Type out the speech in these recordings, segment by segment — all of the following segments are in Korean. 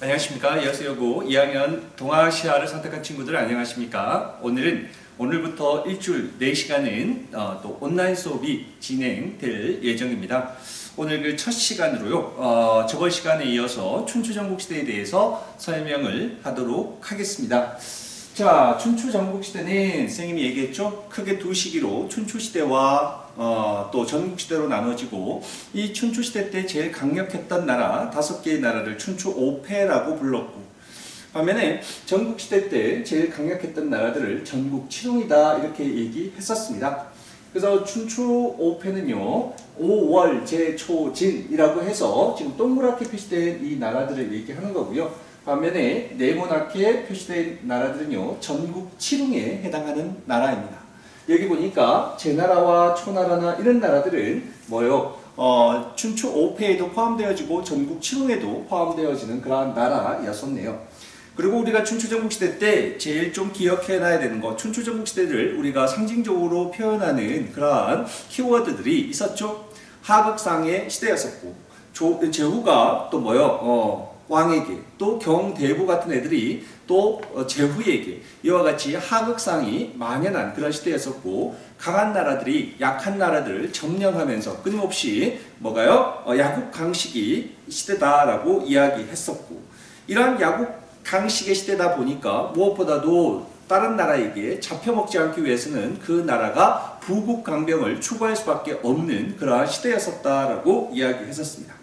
안녕하십니까. 여수여고 2학년 동아시아를 선택한 친구들 안녕하십니까. 오늘부터 일주일 4시간은 또 온라인 수업이 진행될 예정입니다. 오늘 그 첫 시간으로요. 저번 시간에 이어서 춘추전국시대에 대해서 설명을 하도록 하겠습니다. 자, 춘추전국시대는 선생님이 얘기했죠. 크게 두 시기로 춘추시대와 또 전국시대로 나눠지고, 이 춘추시대 때 제일 강력했던 나라 5개의 나라를 춘추 5패라고 불렀고, 반면에 전국시대 때 제일 강력했던 나라들을 전국 7홍이다 이렇게 얘기했었습니다. 그래서 춘추 5패는요 5월 제초진이라고 해서 지금 동그랗게 표시된 이 나라들을 얘기하는 거고요. 반면에 네모나게 표시된 나라들은요 전국 7홍에 해당하는 나라입니다. 여기 보니까 제나라와 초나라나 이런 나라들은 뭐요? 춘추 5패에도 포함되어지고 전국 7홍에도 포함되어지는 그러한 나라였었네요. 그리고 우리가 춘추전국시대 때 제일 좀 기억해놔야 되는 거, 춘추전국시대를 우리가 상징적으로 표현하는 그러한 키워드들이 있었죠. 하극상의 시대였었고, 제후가 또 뭐요? 왕에게, 또 경대부 같은 애들이 또 제후에게 이와 같이 하극상이 만연한 그런 시대였었고, 강한 나라들이 약한 나라들을 점령하면서 끊임없이 뭐가요? 야국강식이 시대다라고 이야기했었고, 이러한 야국강식의 시대다 보니까 무엇보다도 다른 나라에게 잡혀먹지 않기 위해서는 그 나라가 부국강병을 추구할 수밖에 없는 그러한 시대였었다라고 이야기했었습니다.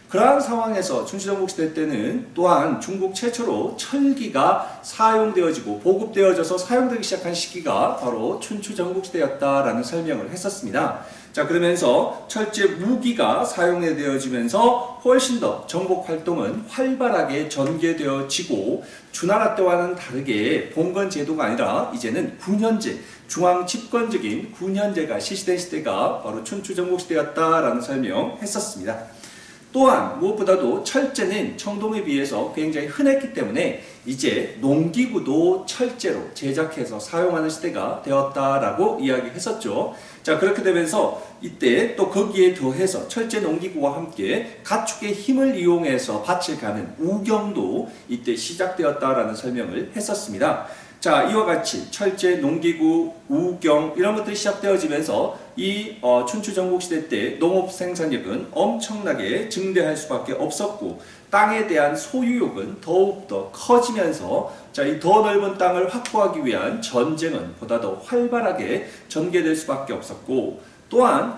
그러한 상황에서 춘추전국시대 때는 또한 중국 최초로 철기가 사용되어지고 보급되어져서 사용되기 시작한 시기가 바로 춘추전국시대였다라는 설명을 했었습니다. 자, 그러면서 철제 무기가 사용되어지면서 훨씬 더 정복 활동은 활발하게 전개되어지고, 주나라 때와는 다르게 봉건 제도가 아니라 이제는 군현제, 중앙 집권적인 군현제가 실시된 시대가 바로 춘추전국시대였다라는 설명했었습니다. 또한 무엇보다도 철제는 청동에 비해서 굉장히 흔했기 때문에 이제 농기구도 철제로 제작해서 사용하는 시대가 되었다라고 이야기했었죠. 자, 그렇게 되면서 이때 또 거기에 더해서 철제 농기구와 함께 가축의 힘을 이용해서 밭을 가는 우경도 이때 시작되었다라는 설명을 했었습니다. 자, 이와 같이 철제, 농기구, 우경 이런 것들이 시작되어지면서 이 춘추전국시대 때 농업 생산력은 엄청나게 증대할 수밖에 없었고, 땅에 대한 소유욕은 더욱더 커지면서 이 더 넓은 땅을 확보하기 위한 전쟁은 보다 더 활발하게 전개될 수밖에 없었고, 또한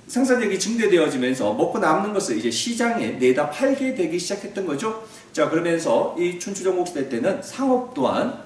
생산력이 증대되어지면서 먹고 남는 것을 이제 시장에 내다 팔게 되기 시작했던 거죠. 자, 그러면서 이 춘추전국시대 때는 상업 또한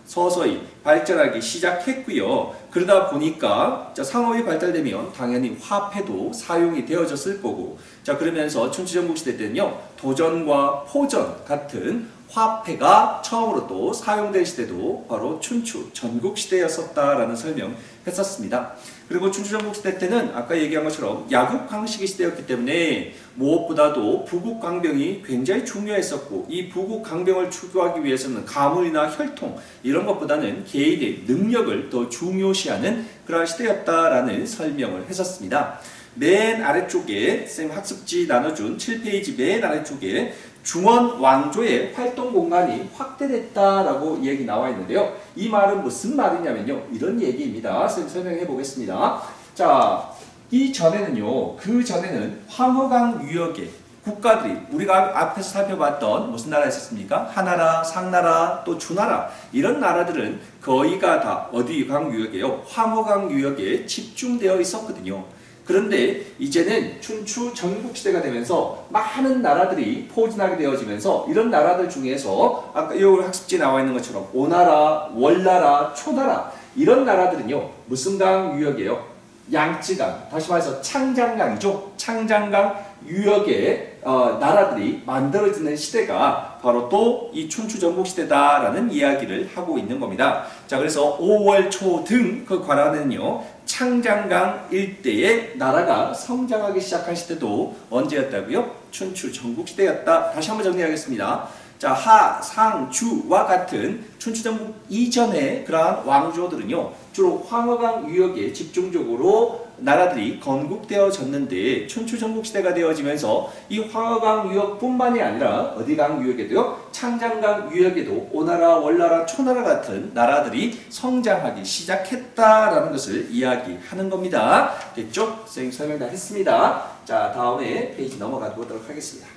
서서히 발전하기 시작했고요. 그러다 보니까 상업이 발달되면 당연히 화폐도 사용이 되어졌을 거고, 자, 그러면서 춘추전국시대 때는요 도전과 포전 같은 화폐가 처음으로 또 사용된 시대도 바로 춘추전국시대였었다라는 설명했었습니다. 그리고 춘추전국시대 때는 아까 얘기한 것처럼 야국강식의 시대였기 때문에 무엇보다도 부국강병이 굉장히 중요했었고, 이 부국강병을 추구하기 위해서는 가물이나 혈통 이런 것보다는 개인의 능력을 더 중요시하는 그런 시대였다라는 설명을 했었습니다. 맨 아래쪽에 쌤 학습지 나눠준 7페이지 맨 아래쪽에 중원 왕조의 활동 공간이 확대됐다라고 얘기 나와 있는데요. 이 말은 무슨 말이냐면요, 이런 얘기입니다. 쌤 설명해 보겠습니다. 자, 그 전에는 황허강 유역의 국가들이 우리가 앞에서 살펴봤던 무슨 나라 있었습니까? 하나라, 상나라, 또 주나라 이런 나라들은 거의가 다 어디 강 유역이에요? 황허강 유역에 집중되어 있었거든요. 그런데 이제는 춘추 전국시대가 되면서 많은 나라들이 포진하게 되어지면서 이런 나라들 중에서 아까 이 학습지에 나와 있는 것처럼 오나라, 월나라, 초나라 이런 나라들은요 무슨 강 유역이에요? 양쯔강, 다시 말해서 창장강이죠. 창장강 유역의 나라들이 만들어지는 시대가 바로 또 이 춘추전국시대다라는 이야기를 하고 있는 겁니다. 자, 그래서 5월 초 등 그 관할은요 창장강 일대의 나라가 성장하기 시작한 시대도 언제였다고요? 춘추전국시대였다. 다시 한번 정리하겠습니다. 자, 하, 상, 주와 같은 춘추전국 이전의 그러한 왕조들은요, 주로 황허강 유역에 집중적으로 나라들이 건국되어졌는데 춘추전국 시대가 되어지면서 이 황허강 유역뿐만이 아니라 어디강 유역에도요, 창장강 유역에도 오나라, 월나라, 초나라 같은 나라들이 성장하기 시작했다라는 것을 이야기하는 겁니다. 됐죠? 선생님 설명 다 했습니다. 자, 다음에 페이지 넘어가 보도록 하겠습니다.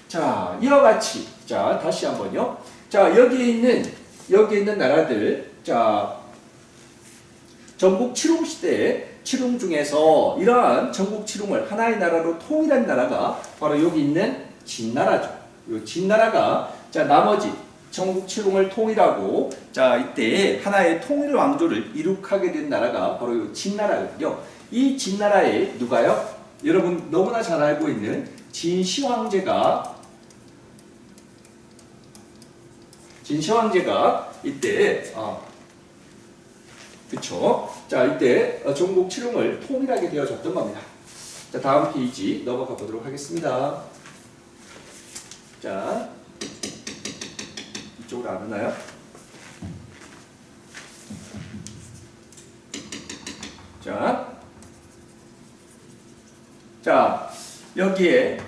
자, 이와 같이, 자, 다시 한번요. 자, 여기에 있는 나라들, 자, 전국 칠흥 시대 칠흥 중에서 이러한 전국 칠흥을 하나의 나라로 통일한 나라가 바로 여기 있는 진나라죠. 이 진나라가, 자, 나머지 전국 칠흥을 통일하고, 자, 이때 하나의 통일 왕조를 이룩하게 된 나라가 바로 이 진나라거든요. 이 진나라에 누가요? 여러분 너무나 잘 알고 있는 진시황제가 이때 그쵸? 자, 이때 전국 칠흥을 통일하게 되어졌던 겁니다. 자, 다음 페이지 넘어가 보도록 하겠습니다. 자, 이쪽으로 안 오나요? 자, 여기에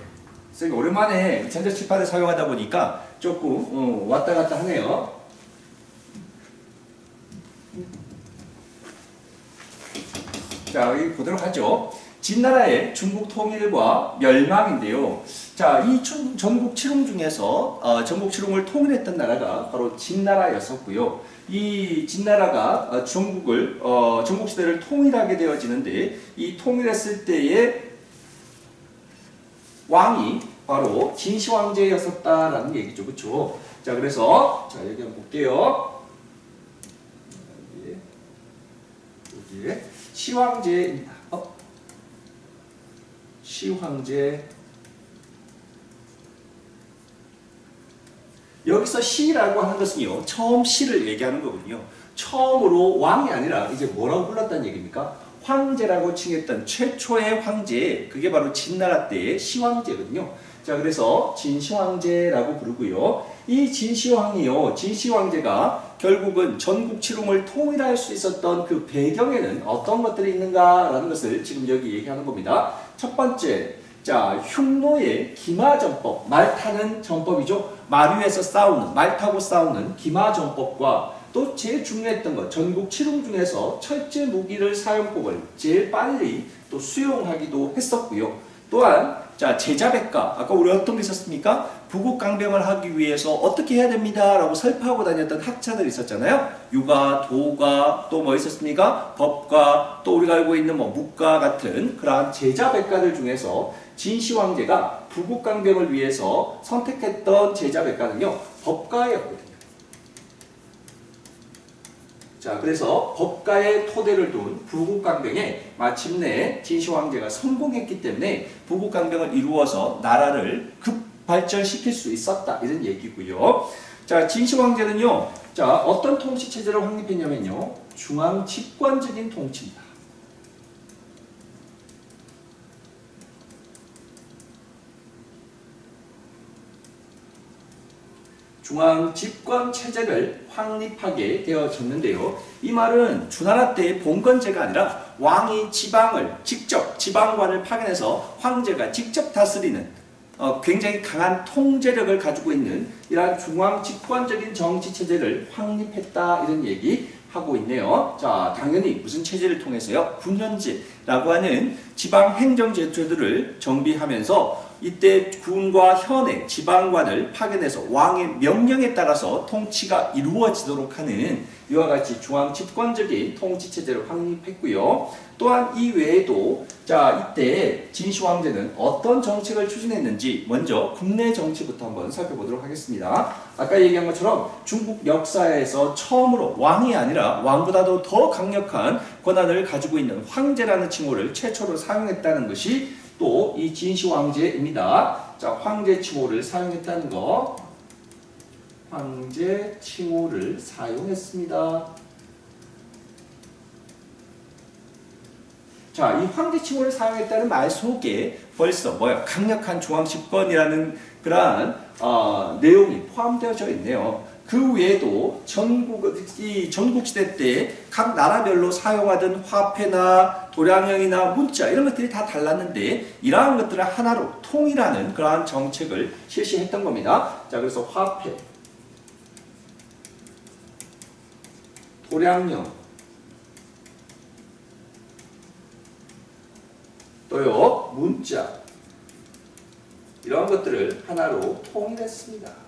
선생님 오랜만에 전자칠판을 사용하다 보니까 조금 왔다 갔다 하네요. 자, 여기 보도록 하죠. 진나라의 중국 통일과 멸망인데요. 자, 이 전국 칠흥 중에서 전국 칠흥을 통일했던 나라가 바로 진나라였었고요. 이 진나라가 전국 시대를 통일하게 되어지는데 이 통일했을 때의 왕이 바로 진시황제였었다라는 얘기죠. 그렇죠? 자, 그래서 자, 여기 한번 볼게요. 여기에 시황제입니다. 시황제. 여기서 시라고 하는 것은요, 처음 시를 얘기하는 거거든요. 처음으로 왕이 아니라 이제 뭐라고 불렀다는 얘기입니까? 황제라고 칭했던 최초의 황제, 그게 바로 진나라 때의 시황제거든요. 자, 그래서 진시황제라고 부르고요. 이 진시황제가 결국은 전국 칠흥을 통일할 수 있었던 그 배경에는 어떤 것들이 있는가라는 것을 지금 여기 얘기하는 겁니다. 첫 번째, 자, 흉노의 기마전법, 말 타는 전법이죠. 말 위에서 싸우는, 말 타고 싸우는 기마전법과 또 제일 중요했던 것, 전국 칠흥 중에서 철제 무기를 사용법을 제일 빨리 또 수용하기도 했었고요. 또한 자, 제자백과, 아까 우리 어떤 게 있었습니까? 부국강병을 하기 위해서 어떻게 해야 됩니다 라고 설파하고 다녔던 학자들이 있었잖아요. 유가, 도가, 또 뭐 있었습니까? 법과, 또 우리가 알고 있는 뭐 묵과 같은 그러한 제자백과들 중에서 진시황제가 부국강병을 위해서 선택했던 제자백과는요, 법과였거든요. 자, 그래서 법가의 토대를 둔 부국강병에 마침내 진시황제가 성공했기 때문에 부국강병을 이루어서 나라를 급발전시킬 수 있었다, 이런 얘기고요. 자, 진시황제는요, 자, 어떤 통치체제를 확립했냐면요, 중앙집권적인 통치입니다. 중앙 집권 체제를 확립하게 되어졌는데요. 이 말은 주나라 때의 봉건제가 아니라 왕이 지방을 직접 지방관을 파견해서 황제가 직접 다스리는 굉장히 강한 통제력을 가지고 있는 이러한 중앙 집권적인 정치 체제를 확립했다, 이런 얘기 하고 있네요. 자, 당연히 무슨 체제를 통해서요? 군현제라고 하는 지방 행정 제도들을 정비하면서 이때 군과 현의 지방관을 파견해서 왕의 명령에 따라서 통치가 이루어지도록 하는 이와 같이 중앙 집권적인 통치 체제를 확립했고요. 또한 이 외에도 자, 이때 진시황제는 어떤 정책을 추진했는지 먼저 국내 정치부터 한번 살펴보도록 하겠습니다. 아까 얘기한 것처럼 중국 역사에서 처음으로 왕이 아니라 왕보다도 더 강력한 권한을 가지고 있는 황제라는 칭호를 최초로 사용했다는 것이 또 이 진시황제입니다. 자, 황제 칭호를 사용했다는 거. 황제 칭호를 사용했습니다. 자, 이 황제칭호를 사용했다는 말 속에 벌써 뭐야? 강력한 중앙 집권이라는 그러한 내용이 포함되어져 있네요. 그 외에도 전국시대 때 각 나라별로 사용하던 화폐나 도량형이나 문자 이런 것들이 다 달랐는데 이러한 것들을 하나로 통일하는 그러한 정책을 실시했던 겁니다. 자, 그래서 화폐, 도량형, 또요 문자 이러한 것들을 하나로 통일했습니다.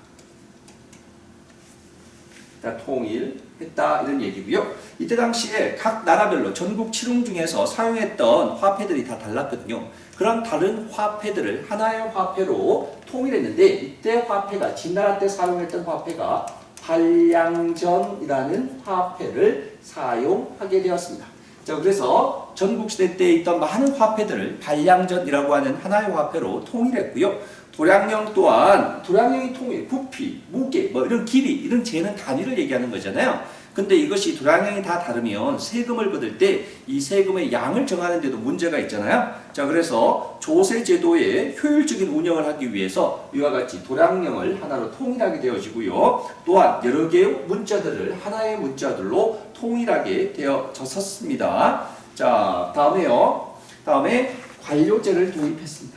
자, 통일했다 이런 얘기고요. 이때 당시에 각 나라별로 전국 칠흥 중에서 사용했던 화폐들이 다 달랐거든요. 그런 다른 화폐들을 하나의 화폐로 통일했는데 이때 화폐가 진나라 때 사용했던 화폐가 한량전이라는 화폐를 사용하게 되었습니다. 자, 그래서 전국시대 때 있던 많은 화폐들을 반량전이라고 하는 하나의 화폐로 통일했고요. 도량형 또한 도량형이 통일, 부피, 무게, 뭐 이런 길이, 이런 재는 단위를 얘기하는 거잖아요. 근데 이것이 도량형이 다 다르면 세금을 거둘 때 이 세금의 양을 정하는 데도 문제가 있잖아요. 자, 그래서 조세제도의 효율적인 운영을 하기 위해서 이와 같이 도량형을 하나로 통일하게 되어지고요. 또한 여러 개의 문자들을 하나의 문자들로 통일하게 되어졌습니다. 자, 다음에 관료제를 도입했습니다.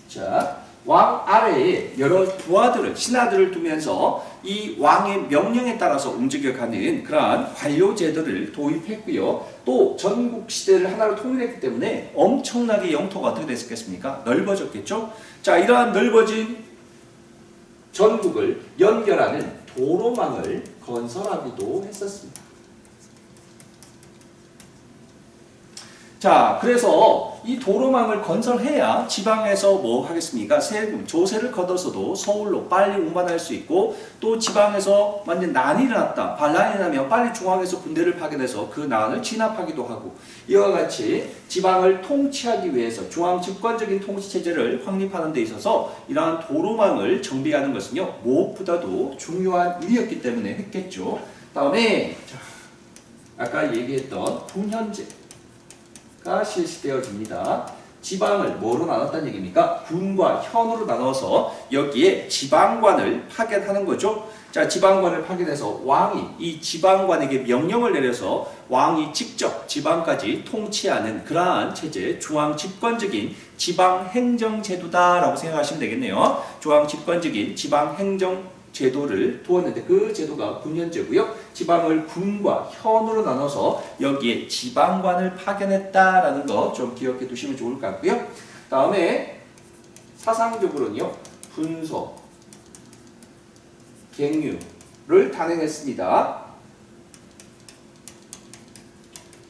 자, 왕 아래에 여러 부하들을, 신하들을 두면서 이 왕의 명령에 따라서 움직여가는 그러한 관료제도를 도입했고요. 또 전국 시대를 하나로 통일했기 때문에 엄청나게 영토가 어떻게 됐겠습니까? 넓어졌겠죠? 자, 이러한 넓어진 전국을 연결하는 도로망을 건설하기도 했었습니다. 자, 그래서 이 도로망을 건설해야 지방에서 뭐 하겠습니까? 세금, 조세를 걷어서도 서울로 빨리 운반할 수 있고 또 지방에서 완전 난이 났다, 반란이 나면 빨리 중앙에서 군대를 파견해서 그 난을 진압하기도 하고 이와 같이 지방을 통치하기 위해서 중앙 집권적인 통치체제를 확립하는 데 있어서 이러한 도로망을 정비하는 것은요, 무엇보다도 중요한 일이었기 때문에 했겠죠. 다음에 아까 얘기했던 분현제 가 실시되어집니다. 지방을 뭐로 나눴다는 얘기입니까? 군과 현으로 나눠서 여기에 지방관을 파견하는 거죠. 자, 지방관을 파견해서 왕이 이 지방관에게 명령을 내려서 왕이 직접 지방까지 통치하는 그러한 체제, 중앙 집권적인 지방행정제도다라고 생각하시면 되겠네요. 중앙 집권적인 지방행정 제도를 두었는데 그 제도가 분현제고요. 지방을 군과 현으로 나눠서 여기에 지방관을 파견했다라는 거 좀 기억해 두시면 좋을 것 같고요. 다음에 사상적으로는요. 분서, 갱유를 단행했습니다.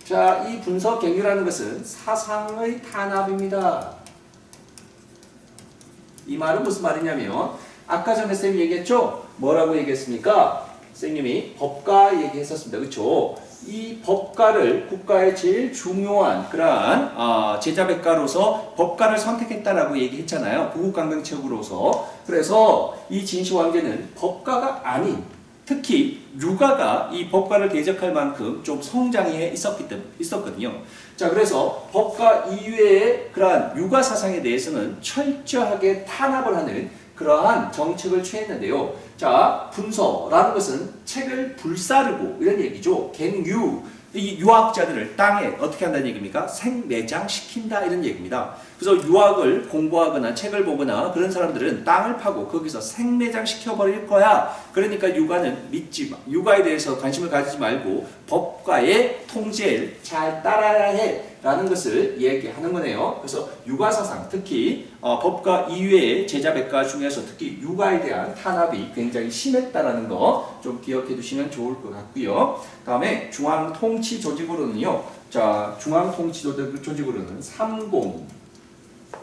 자, 이 분서, 갱유라는 것은 사상의 탄압입니다. 이 말은 무슨 말이냐면 아까 전에 쌤이 얘기했죠? 뭐라고 얘기했습니까? 선생님이 법가 얘기했었습니다. 그렇죠? 이 법가를 국가의 제일 중요한 그러한 제자백가로서 법가를 선택했다라고 얘기했잖아요. 부국강병책으로서. 그래서 이 진시황제는 법가가 아닌 특히 육아가 이 법가를 대적할 만큼 좀 성장해 있었거든요. 자, 그래서 법가 이외의 그러한 육아 사상에 대해서는 철저하게 탄압을 하는 그러한 정책을 취했는데요. 자, 분서라는 것은 책을 불사르고 이런 얘기죠. 갱유, 이 유학자들을 땅에 어떻게 한다는 얘기입니까? 생매장시킨다 이런 얘기입니다. 그래서 유학을 공부하거나 책을 보거나 그런 사람들은 땅을 파고 거기서 생매장시켜버릴 거야. 그러니까 육아는 믿지 마. 육아에 대해서 관심을 가지지 말고 법과의 통제를 잘 따라야 해. 라는 것을 얘기하는 거네요. 그래서 육아사상, 특히 법과 이외의 제자백가 중에서 특히 육아에 대한 탄압이 굉장히 심했다라는 거 좀 기억해 두시면 좋을 것 같고요. 다음에 중앙통치조직으로는요. 자, 중앙통치조직으로는 삼공,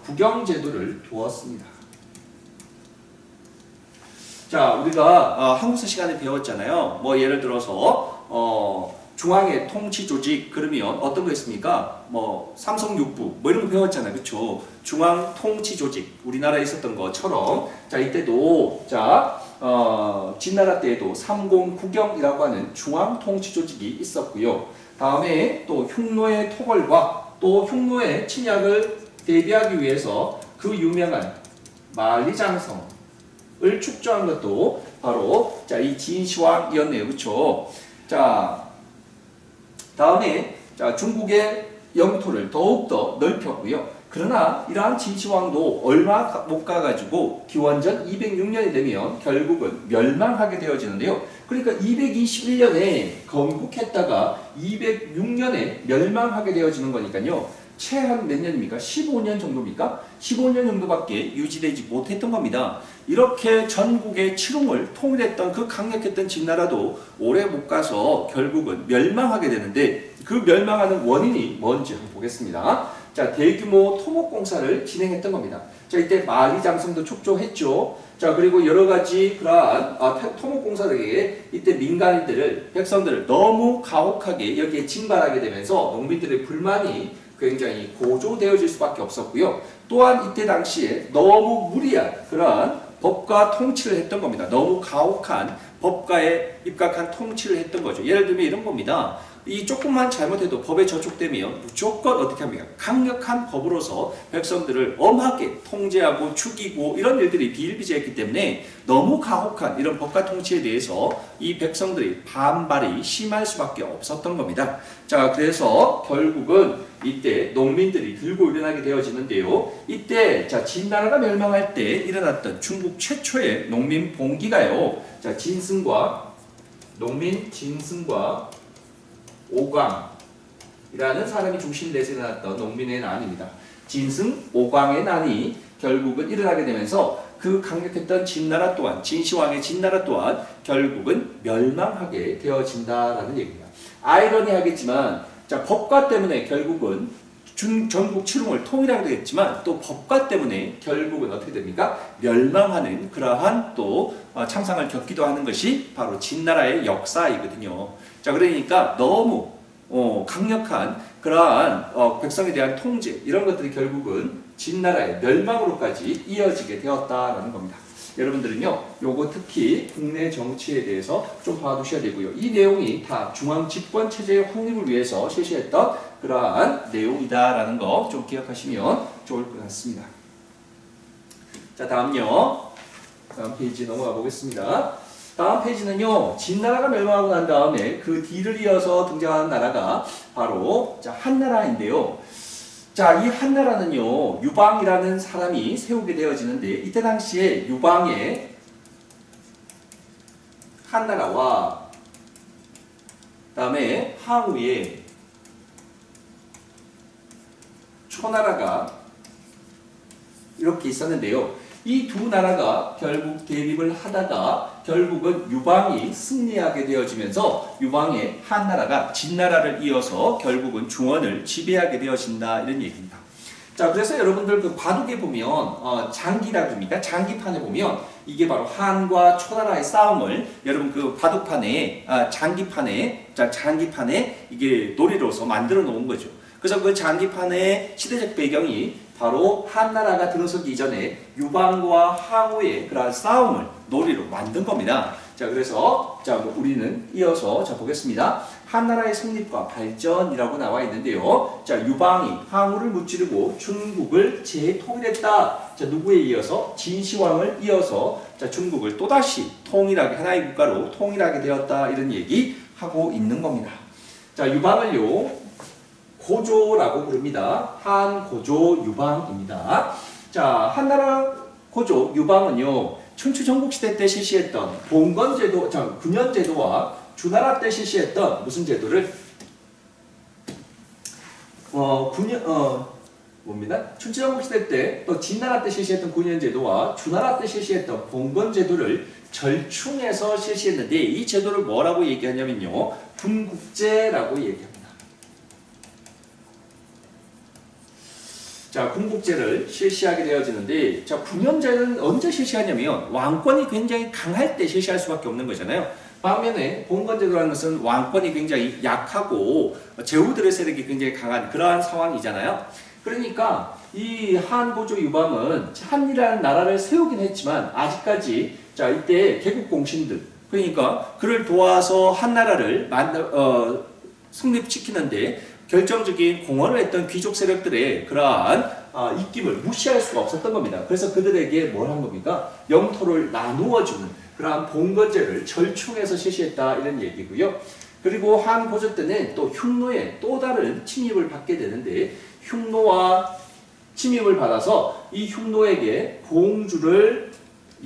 부경제도를 두었습니다. 자, 우리가 한국사 시간에 배웠잖아요. 뭐 예를 들어서 중앙의 통치 조직 그러면 어떤 거 있습니까? 뭐 삼성육부 뭐 이런 거 배웠잖아요, 그렇죠? 중앙 통치 조직 우리나라에 있었던 것처럼 자 이때도 자 진나라 때에도 삼공구경이라고 하는 중앙 통치 조직이 있었고요. 다음에 또 흉노의 토벌과 또 흉노의 침략을 대비하기 위해서 그 유명한 만리장성을 축조한 것도 바로 자 이 진시황이었네요, 그렇죠? 자 다음에 자, 중국의 영토를 더욱더 넓혔고요. 그러나 이러한 진시황도 얼마 못 가가지고 기원전 206년이 되면 결국은 멸망하게 되어지는데요. 그러니까 221년에 건국했다가 206년에 멸망하게 되어지는 거니까요. 최한 몇 년입니까? 15년 정도입니까? 15년 정도밖에 유지되지 못했던 겁니다. 이렇게 전국의 칠흥을 통일했던 그 강력했던 진나라도 오래 못 가서 결국은 멸망하게 되는데 그 멸망하는 원인이 뭔지 한번 보겠습니다. 자, 대규모 토목공사를 진행했던 겁니다. 자, 이때 만리장성도 축조했죠. 자, 그리고 여러 가지 그러한 토목공사들에게 이때 민간인들을, 백성들을 너무 가혹하게 여기에 징발하게 되면서 농민들의 불만이 굉장히 고조되어질 수밖에 없었고요. 또한 이때 당시에 너무 무리한 그러한 법과 통치를 했던 겁니다. 너무 가혹한 법과에 입각한 통치를 했던 거죠. 예를 들면 이런 겁니다. 이 조금만 잘못해도 법에 저촉되면 무조건 어떻게 합니까? 강력한 법으로서 백성들을 엄하게 통제하고 죽이고 이런 일들이 비일비재했기 때문에 너무 가혹한 이런 법과 통치에 대해서 이 백성들의 반발이 심할 수밖에 없었던 겁니다. 자, 그래서 결국은 이때 농민들이 들고 일어나게 되어지는데요. 이때 자 진나라가 멸망할 때 일어났던 중국 최초의 농민 봉기가요. 자 농민 진승과 오광이라는 사람이 중심이 돼서 일어났던 농민의 난입니다. 진승, 오광의 난이 결국은 일어나게 되면서 그 강력했던 진나라 또한 진시황의 진나라 또한 결국은 멸망하게 되어진다라는 얘기입니다. 아이러니하겠지만 자 법과 때문에 결국은 전국 칠흥을 통일하게 되겠지만 또 법과 때문에 결국은 어떻게 됩니까? 멸망하는 그러한 또 창상을 겪기도 하는 것이 바로 진나라의 역사이거든요. 자 그러니까 너무 강력한 그러한 백성에 대한 통제 이런 것들이 결국은 진나라의 멸망으로까지 이어지게 되었다라는 겁니다. 여러분들은요, 요거 특히 국내 정치에 대해서 좀 봐두셔야 되고요. 이 내용이 다 중앙 집권 체제의 확립을 위해서 실시했던 그러한 내용이다라는 거 좀 기억하시면 좋을 것 같습니다. 자, 다음요. 다음 페이지 넘어가 보겠습니다. 다음 페이지는요, 진나라가 멸망하고 난 다음에 그 뒤를 이어서 등장하는 나라가 바로 자, 한나라인데요. 자, 이 한나라는요, 유방이라는 사람이 세우게 되어지는데, 이때 당시에 유방의 한나라와, 다음에 항우의 초나라가 이렇게 있었는데요. 이 두 나라가 결국 대립을 하다가 결국은 유방이 승리하게 되어지면서 유방의 한나라가 진나라를 이어서 결국은 중원을 지배하게 되어진다 이런 얘기입니다. 자, 그래서 여러분들 그 바둑에 보면 장기라든가 장기판에 보면 이게 바로 한과 초나라의 싸움을 여러분 그 바둑판에 장기판에 이게 놀이로서 만들어 놓은 거죠. 그래서 그 장기판의 시대적 배경이 바로 한나라가 들어서기 이전에 유방과 항우의 그러한 싸움을 놀이로 만든 겁니다. 자, 그래서 자 우리는 이어서 자 보겠습니다. 한나라의 성립과 발전이라고 나와 있는데요. 자, 유방이 항우를 무찌르고 중국을 재통일했다. 자, 누구에 이어서? 진시황을 이어서 자, 중국을 또다시 통일하게 하나의 국가로 통일하게 되었다. 이런 얘기 하고 있는 겁니다. 자, 유방을요. 고조라고 부릅니다. 한고조 유방입니다. 자, 한나라 고조 유방은요, 춘추 전국시대 때 실시했던 봉건제도, 군현제도와 주나라 때 실시했던 무슨 제도를? 뭡니다. 춘추 전국시대 때 또 진나라 때 실시했던 군현제도와 주나라 때 실시했던 봉건제도를 절충해서 실시했는데 이 제도를 뭐라고 얘기하냐면요, 군국제라고 얘기합니다. 자, 군국제를 실시하게 되어지는데, 자, 군현제는 언제 실시하냐면 왕권이 굉장히 강할 때 실시할 수밖에 없는 거잖아요. 반면에 봉건제도라는 것은 왕권이 굉장히 약하고 제후들의 세력이 굉장히 강한 그러한 상황이잖아요. 그러니까 이 한보조 유방은 한이라는 나라를 세우긴 했지만 아직까지 자 이때 개국 공신들 그러니까 그를 도와서 한나라를 성립시키는데 결정적인 공헌을 했던 귀족 세력들의 그러한 입김을 무시할 수가 없었던 겁니다. 그래서 그들에게 뭘 한 겁니까? 영토를 나누어주는 그러한 봉건제를 절충해서 실시했다 이런 얘기고요. 그리고 한 보조 때는 또 흉노의 또 다른 침입을 받게 되는데 흉노와 침입을 받아서 이 흉노에게 공주를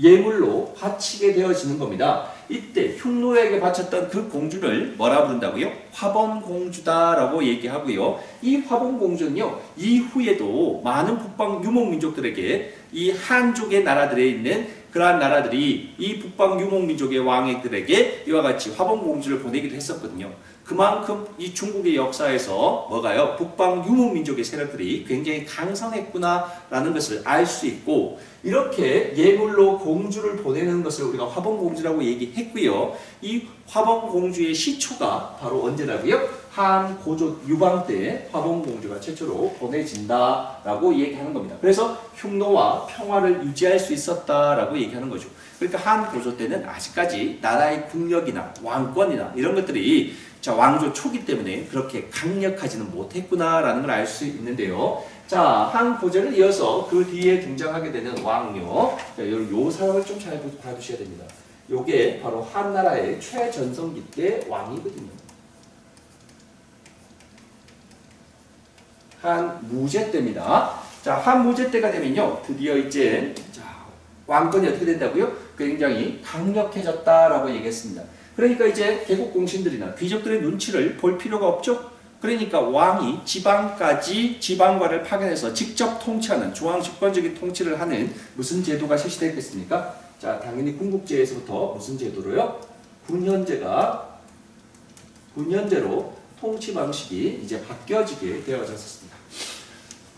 예물로 바치게 되어지는 겁니다. 이때 흉노에게 바쳤던 그 공주를 뭐라 부른다고요? 화본공주다라고 얘기하고요. 이 화본공주는요. 이후에도 많은 북방 유목민족들에게 이 한족의 나라들에 있는 그러한 나라들이 이 북방 유목민족의 왕들에게 이와 같이 화본공주를 보내기도 했었거든요. 그만큼 이 중국의 역사에서 뭐가요? 북방 유목민족의 세력들이 굉장히 강성했구나라는 것을 알 수 있고 이렇게 예물로 공주를 보내는 것을 우리가 화본공주라고 얘기했고요. 이 화본공주의 시초가 바로 언제라고요? 한 고조 유방 때 화본공주가 최초로 보내진다라고 얘기하는 겁니다. 그래서 흉노와 평화를 유지할 수 있었다라고 얘기하는 거죠. 그러니까 한 고조 때는 아직까지 나라의 국력이나 왕권이나 이런 것들이 자, 왕조 초기 때문에 그렇게 강력하지는 못했구나라는 걸 알 수 있는데요. 자, 한 고조를 이어서 그 뒤에 등장하게 되는 왕요. 자, 요 사람을 좀 잘 봐두셔야 됩니다. 요게 바로 한나라의 최전성기 때 왕이거든요. 한무제 때입니다. 자, 한무제 때가 되면요. 드디어 이제 자, 왕권이 어떻게 된다고요? 굉장히 강력해졌다라고 얘기했습니다. 그러니까 이제 개국 공신들이나 귀족들의 눈치를 볼 필요가 없죠. 그러니까 왕이 지방과를 파견해서 직접 통치하는 중앙 집권적인 통치를 하는 무슨 제도가 실시됐겠습니까? 자, 당연히 군국제에서부터 무슨 제도로요? 군현제로 통치 방식이 이제 바뀌어지게 되어졌습니다.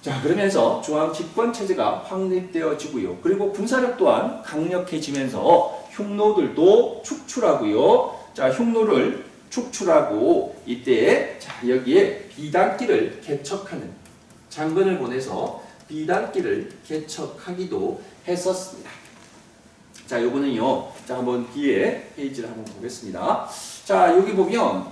자, 그러면서 중앙 집권 체제가 확립되어지고요. 그리고 군사력 또한 강력해지면서 흉노들도 축출하고요. 자, 흉노를 축출하고 이때 자, 여기에 비단길을 개척하는 장군을 보내서 비단길을 개척하기도 했었습니다. 자, 요거는요. 자, 한번 뒤에 페이지를 한번 보겠습니다. 자, 여기 보면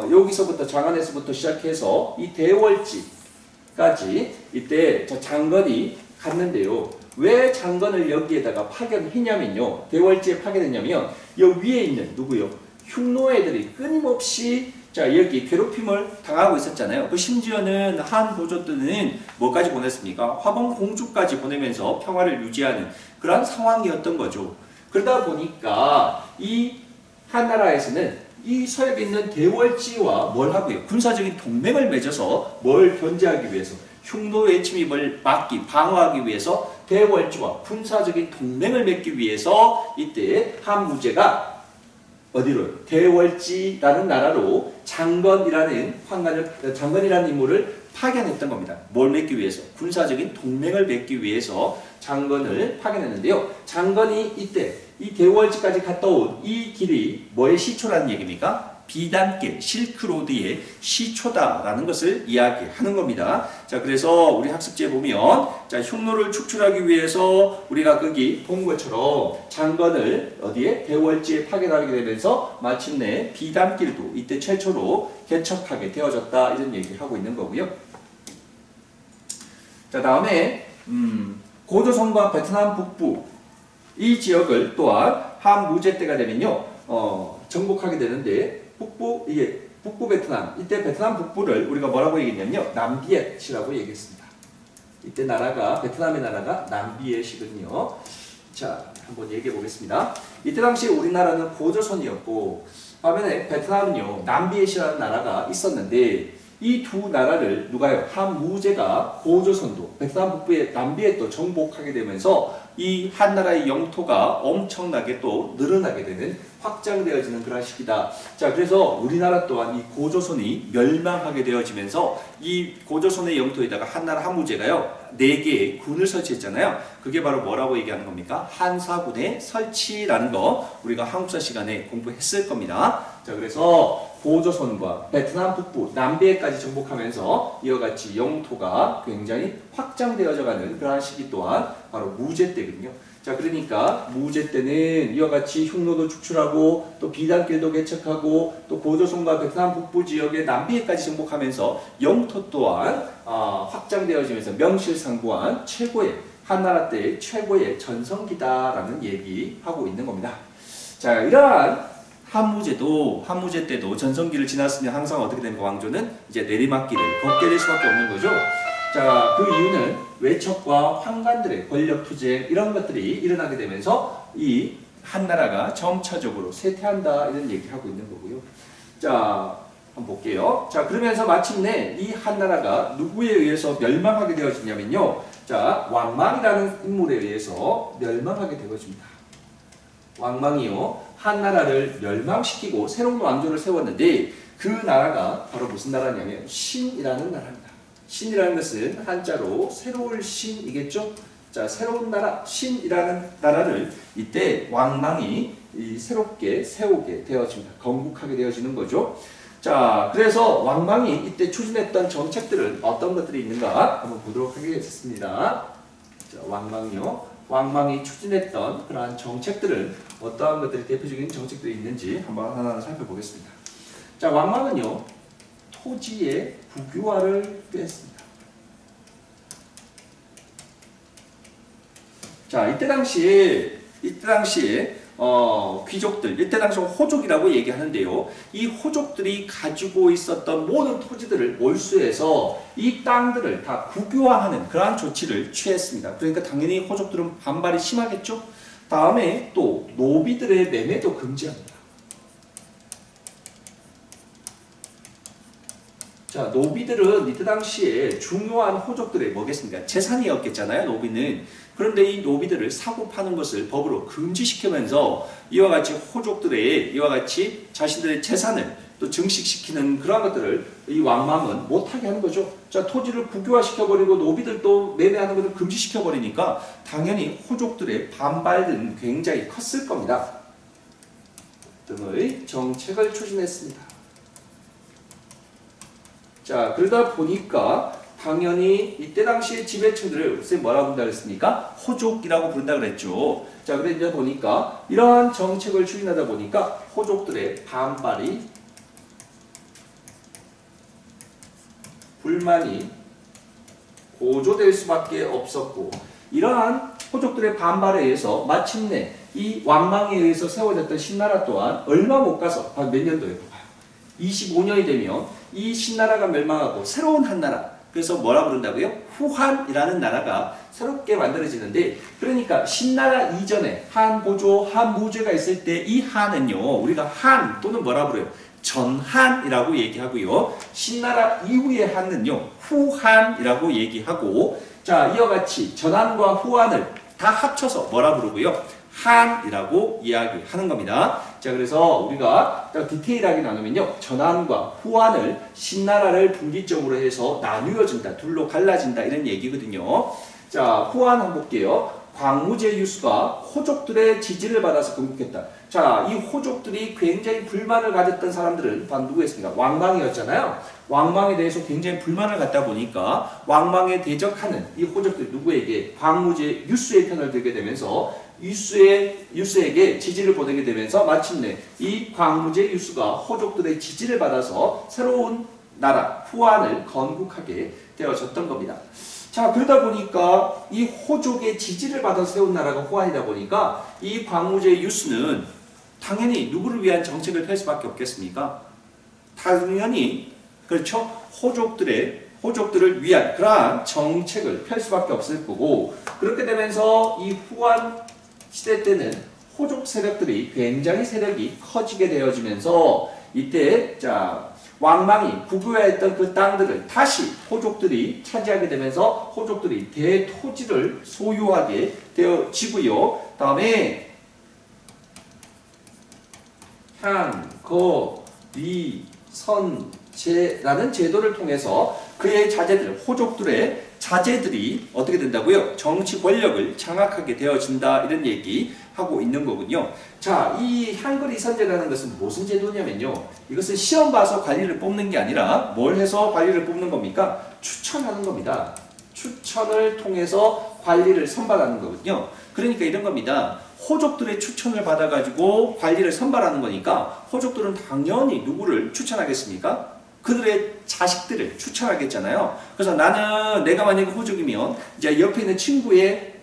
여기서부터 장안에서부터 시작해서 이 대월지까지 이때 저 장건이 갔는데요. 왜 장건을 여기에다가 파견했냐면요. 대월지에 파견했냐면 여기 위에 있는 누구요? 흉노애들이 끊임없이 자 여기 괴롭힘을 당하고 있었잖아요. 그 심지어는 한 보조 때는 뭐까지 보냈습니까? 화본공주까지 보내면서 평화를 유지하는 그런 상황이었던 거죠. 그러다 보니까 이 한나라에서는 이 서역에 있는 대월지와 뭘 하고요? 군사적인 동맹을 맺어서 뭘 견제하기 위해서 흉노의 침입을 방어하기 위해서 대월지와 군사적인 동맹을 맺기 위해서 이때 한무제가 어디로? 대월지라는 나라로 장건이라는 인물을 파견했던 겁니다. 뭘 맺기 위해서? 군사적인 동맹을 맺기 위해서 장건을 파견했는데요. 장건이 이때 이 대월지까지 갔다 온 이 길이 뭐의 시초라는 얘기입니까? 비단길, 실크로드의 시초다라는 것을 이야기하는 겁니다. 자, 그래서 우리 학습지에 보면 자, 흉노를 축출하기 위해서 우리가 거기 본 것처럼 장건을 어디에? 대월지에 파견하게 되면서 마침내 비단길도 이때 최초로 개척하게 되어졌다 이런 얘기를 하고 있는 거고요. 자, 다음에 고조선과 베트남 북부 이 지역을 또한 한무제 때가 되면요 정복하게 되는데 북부 베트남 이때 베트남 북부를 우리가 뭐라고 얘기했냐면요 남비엣이라고 얘기했습니다. 이때 나라가 베트남의 나라가 남비엣이거든요. 자, 한번 얘기해 보겠습니다. 이때 당시 우리나라는 고조선이었고 반면에 베트남은요 남비엣이라는 나라가 있었는데 이 두 나라를 누가요? 한무제가 고조선도 베트남 북부의 남비엣도 정복하게 되면서 이 한나라의 영토가 엄청나게 또 늘어나게 되는 확장되어지는 그런 시기다. 자, 그래서 우리나라 또한 이 고조선이 멸망하게 되어지면서 이 고조선의 영토에다가 한나라 한무제가요 4개의 군을 설치했잖아요. 그게 바로 뭐라고 얘기하는 겁니까? 한사군의 설치라는 거 우리가 한국사 시간에 공부했을 겁니다. 자, 그래서 고조선과 베트남 북부, 남배까지 정복하면서 이와 같이 영토가 굉장히 확장되어져가는 그러한 시기 또한 바로 무제 때거든요. 자, 그러니까 무제 때는 이와 같이 흉노도 축출하고 또 비단길도 개척하고 또 고조선과 베트남 북부 지역의 남비에까지 정복하면서 영토 또한 확장되어지면서 명실상부한 최고의 한나라 때의 최고의 전성기다라는 얘기하고 있는 겁니다. 자, 이러한 한무제 때도 전성기를 지났으면 항상 어떻게 됩니까? 왕조는 이제 내리막길을 걷게 될 수밖에 없는 거죠. 자, 그 이유는 외척과 황관들의 권력 투쟁 이런 것들이 일어나게 되면서 이 한나라가 점차적으로 쇠퇴한다 이런 얘기를 하고 있는 거고요. 자, 한번 볼게요. 자, 그러면서 마침내 이 한나라가 누구에 의해서 멸망하게 되어지냐면요. 자, 왕망이라는 인물에 의해서 멸망하게 되어집니다. 왕망이요, 한나라를 멸망시키고 새로운 왕조를 세웠는데 그 나라가 바로 무슨 나라냐면 신이라는 나라입니다. 신이라는 것은 한자로 새로울 신이겠죠? 자, 새로운 나라, 신이라는 나라를 이때 왕망이 새롭게 세우게 되어집니다. 건국하게 되어지는 거죠. 자, 그래서 왕망이 이때 추진했던 정책들은 어떤 것들이 있는가 한번 보도록 하겠습니다. 자, 왕망이 추진했던 그러한 정책들은 어떠한 것들이 대표적인 정책들이 있는지 한번 하나하나 살펴보겠습니다. 자, 왕망은요, 토지의 국유화를 꾀했습니다. 자, 이때 당시에 귀족들, 이때 당시 호족이라고 얘기하는데요. 이 호족들이 가지고 있었던 모든 토지들을 몰수해서 이 땅들을 다 국유화하는 그러한 조치를 취했습니다. 그러니까 당연히 호족들은 반발이 심하겠죠. 다음에 또 노비들의 매매도 금지합니다. 자, 노비들은 이때 당시에 중요한 호족들의 뭐겠습니까? 재산이었겠잖아요, 노비는. 그런데 이 노비들을 사고 파는 것을 법으로 금지시키면서 이와 같이 호족들의 이와 같이 자신들의 재산을 또 증식시키는 그런 것들을 이 왕망은 못하게 하는 거죠. 자, 토지를 국유화시켜버리고 노비들도 매매하는 것을 금지시켜버리니까 당연히 호족들의 반발은 굉장히 컸을 겁니다. 등의 정책을 추진했습니다. 자, 그러다 보니까 당연히 이때 당시의 지배층들을 선생님 뭐라고 부른다 그랬습니까? 호족이라고 부른다 그랬죠. 자, 그러다 보니까 이러한 정책을 추진하다 보니까 호족들의 반발이 불만이 고조될 수밖에 없었고 이러한 호족들의 반발에 의해서 마침내 이 왕망에 의해서 세워졌던 신나라 또한 얼마 못 가서 몇 년도에 봐요. 25년이 되면 이 신나라가 멸망하고 새로운 한나라, 그래서 뭐라 부른다고요? 후한이라는 나라가 새롭게 만들어지는데, 그러니까 신나라 이전에 한고조, 한무제가 있을 때 이 한은요, 우리가 한 또는 뭐라 부르요? 전한이라고 얘기하고요. 신나라 이후의 한은요, 후한이라고 얘기하고, 자, 이와 같이 전한과 후한을 다 합쳐서 뭐라 부르고요? 한이라고 이야기하는 겁니다. 자, 그래서 우리가 디테일하게 나누면요, 전한과 후한을 신나라를 분기점으로 해서 나누어진다, 둘로 갈라진다 이런 얘기거든요. 자, 후한 한번 볼게요. 광무제 유수가 호족들의 지지를 받아서 건국했다. 자, 이 호족들이 굉장히 불만을 가졌던 사람들은 다 누구였습니까? 왕망이었잖아요. 왕망에 대해서 굉장히 불만을 갖다 보니까 왕망에 대적하는 이 호족들이 누구에게? 광무제 유수의 편을 들게 되면서 유수에게 지지를 보내게 되면서 마침내 이 광무제 유수가 호족들의 지지를 받아서 새로운 나라 후한을 건국하게 되어졌던 겁니다. 자, 그러다 보니까 이 호족의 지지를 받아서 세운 나라가 후한이다 보니까 이 광무제 유수는 당연히 누구를 위한 정책을 펼 수밖에 없겠습니까? 당연히 그렇죠. 호족들을 위한 그러한 정책을 펼 수밖에 없을 거고, 그렇게 되면서 이 후한 시대 때는 호족 세력들이 굉장히 세력이 커지게 되어지면서 이때 자 왕망이 국유화했던 그 땅들을 다시 호족들이 차지하게 되면서 호족들이 대토지를 소유하게 되어지고요. 다음에 향, 거, 리, 선, 제라는 제도를 통해서 그의 자제들, 호족들의 자제들이 어떻게 된다고요? 정치 권력을 장악하게 되어진다 이런 얘기 하고 있는 거군요. 자, 이 향거리 선제라는 것은 무슨 제도냐면요. 이것은 시험 봐서 관리를 뽑는 게 아니라 뭘 해서 관리를 뽑는 겁니까? 추천하는 겁니다. 추천을 통해서 관리를 선발하는 거거든요. 그러니까 이런 겁니다. 호족들의 추천을 받아가지고 관리를 선발하는 거니까 호족들은 당연히 누구를 추천하겠습니까? 그들의 자식들을 추천하겠잖아요. 그래서 나는 내가 만약에 호족이면 이제 옆에 있는 친구의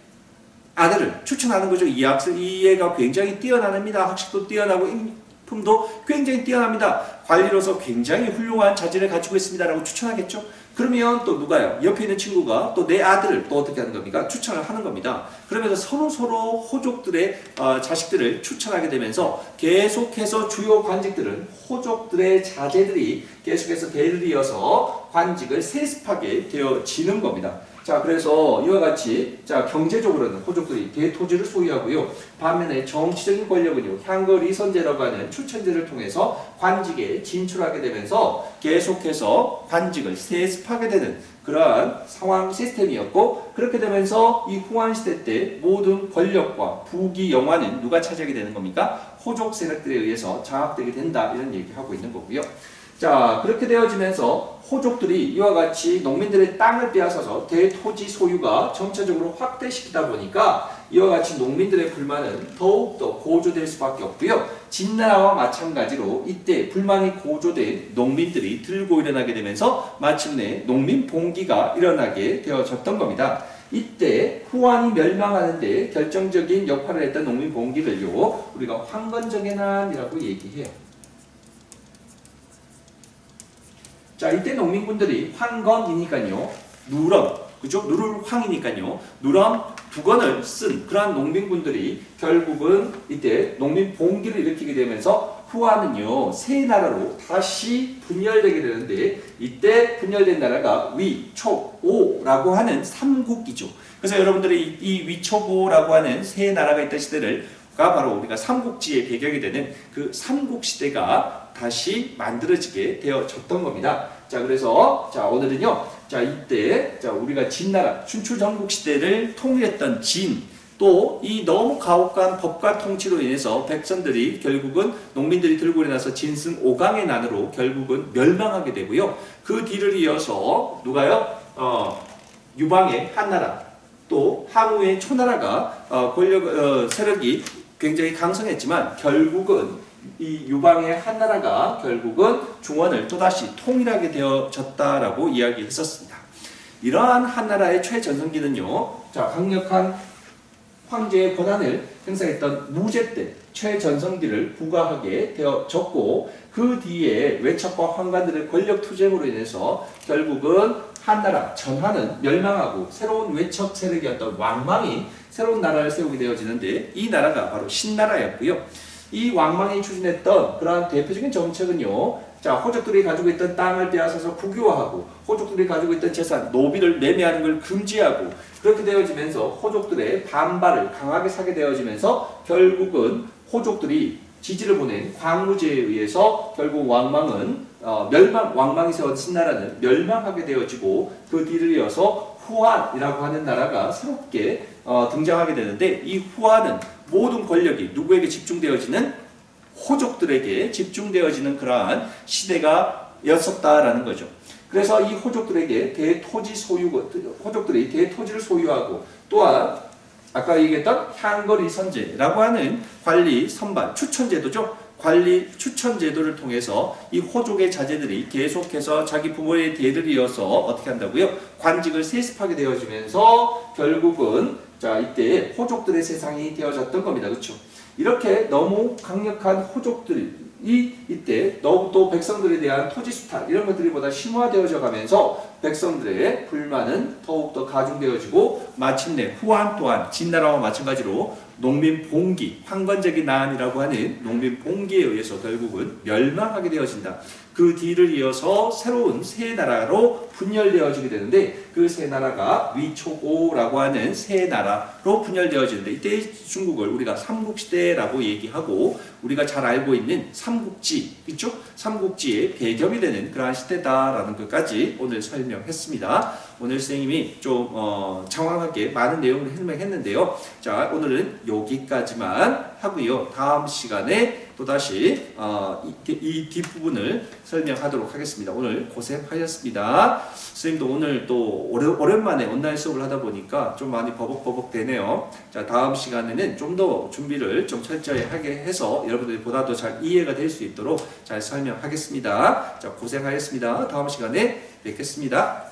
아들을 추천하는 거죠. 이 애가 굉장히 뛰어납니다. 학식도 뛰어나고 인품도 굉장히 뛰어납니다. 관리로서 굉장히 훌륭한 자질을 가지고 있습니다라고 추천하겠죠. 그러면 또 누가요? 옆에 있는 친구가 또 내 아들을 또 어떻게 하는 겁니까? 추천을 하는 겁니다. 그러면서 서로 호족들의 자식들을 추천하게 되면서 계속해서 주요 관직들은 호족들의 자제들이 계속해서 대를 이어서 관직을 세습하게 되어지는 겁니다. 자, 그래서 이와 같이 자 경제적으로는 호족들이 대토지를 소유하고요. 반면에 정치적인 권력은요. 향거리 선제라고 하는 추천제를 통해서 관직에 진출하게 되면서 계속해서 관직을 세습하게 되는 그러한 상황 시스템이었고 그렇게 되면서 이 후한시대 때 모든 권력과 부귀 영화는 누가 차지하게 되는 겁니까? 호족 세력들에 의해서 장악되게 된다 이런 얘기하고 있는 거고요. 자, 그렇게 되어지면서 호족들이 이와 같이 농민들의 땅을 빼앗아서 대토지 소유가 점차적으로 확대시키다 보니까 이와 같이 농민들의 불만은 더욱더 고조될 수밖에 없고요. 진나라와 마찬가지로 이때 불만이 고조된 농민들이 들고 일어나게 되면서 마침내 농민 봉기가 일어나게 되어졌던 겁니다. 이때 후한이 멸망하는데 결정적인 역할을 했던 농민 봉기를요. 우리가 황건적의 난이라고 얘기해요. 자, 이때 농민군들이 황건이니까요. 누런, 그죠? 누를 황이니까요. 누런 두 건을 쓴 그러한 농민군들이 결국은 이때 농민 봉기를 일으키게 되면서 후한은요. 세 나라로 다시 분열되게 되는데 이때 분열된 나라가 위, 촉, 오라고 하는 삼국이죠. 그래서 여러분들이 이 위, 촉, 오라고 하는 세 나라가 있던 시대를 바로 우리가 삼국지의 배경이 되는 그 삼국시대가 다시 만들어지게 되어졌던 겁니다. 자, 그래서 자 오늘은요. 자, 이때 자 우리가 진나라 춘추 전국시대를 통일했던 진 또 이 너무 가혹한 법과 통치로 인해서 백성들이 결국은 농민들이 들고 일어나서 진승 오강의 난으로 결국은 멸망하게 되고요. 그 뒤를 이어서 누가요? 유방의 한나라 또 항우의 초나라가 세력이 굉장히 강성했지만 결국은 이 유방의 한나라가 결국은 중원을 또다시 통일하게 되어졌다라고 이야기했었습니다. 이러한 한나라의 최전성기는요. 자, 강력한 황제의 권한을 행사했던 무제 때 최전성기를 부과하게 되어졌고 그 뒤에 외척과 황관들의 권력 투쟁으로 인해서 결국은 한나라 전하는 멸망하고 새로운 외척 세력이었던 왕망이 새로운 나라를 세우게 되어지는데 이 나라가 바로 신나라였고요. 이 왕망이 추진했던 그러한 대표적인 정책은요. 자, 호족들이 가지고 있던 땅을 빼앗아서 국유화하고 호족들이 가지고 있던 재산, 노비를 매매하는 걸 금지하고 그렇게 되어지면서 호족들의 반발을 강하게 사게 되어지면서 결국은 호족들이 지지를 보낸 광무제에 의해서 결국 왕망은 왕망이 세운 신나라는 멸망하게 되어지고 그 뒤를 이어서 후한이라고 하는 나라가 새롭게 등장하게 되는데 이 후한은 모든 권력이 누구에게 집중되어지는 호족들에게 집중되어지는 그러한 시대가 였었다라는 거죠. 그래서 이 호족들에게 호족들이 대토지를 소유하고 또한 아까 얘기했던 향거리 선제라고 하는 관리 선발 추천제도죠. 관리 추천제도를 통해서 이 호족의 자제들이 계속해서 자기 부모의 대를 이어서 어떻게 한다고요? 관직을 세습하게 되어지면서 결국은 자 이때 호족들의 세상이 되어졌던 겁니다. 그렇죠? 이렇게 너무 강력한 호족들이 이때 너무 백성들에 대한 토지 수탈 이런 것들이 보다 심화되어져 가면서 백성들의 불만은 더욱더 가중되어지고 마침내 후한 또한 진나라와 마찬가지로 농민 봉기, 황건적인 난이라고 하는 농민 봉기에 의해서 결국은 멸망하게 되어진다. 그 뒤를 이어서 새로운 새 나라로 분열되어지게 되는데 그 새 나라가 위초고라고 하는 새 나라로 분열되어지는데 이때 중국을 우리가 삼국시대라고 얘기하고 우리가 잘 알고 있는 삼국지, 그렇죠? 삼국지의 배경이 되는 그러한 시대다라는 것까지 오늘 설명했습니다. 오늘 선생님이 좀 장황하게 많은 내용을 설명했는데요. 자, 오늘은 여기까지만 하고요. 다음 시간에 또다시 이 뒷부분을 설명하도록 하겠습니다. 오늘 고생하셨습니다. 선생님도 오늘 또 오랜만에 온라인 수업을 하다 보니까 좀 많이 버벅버벅 되네요. 자, 다음 시간에는 좀 더 준비를 좀 철저히 하게 해서 여러분들이 보다 더 잘 이해가 될 수 있도록 잘 설명하겠습니다. 자, 고생하셨습니다. 다음 시간에 뵙겠습니다.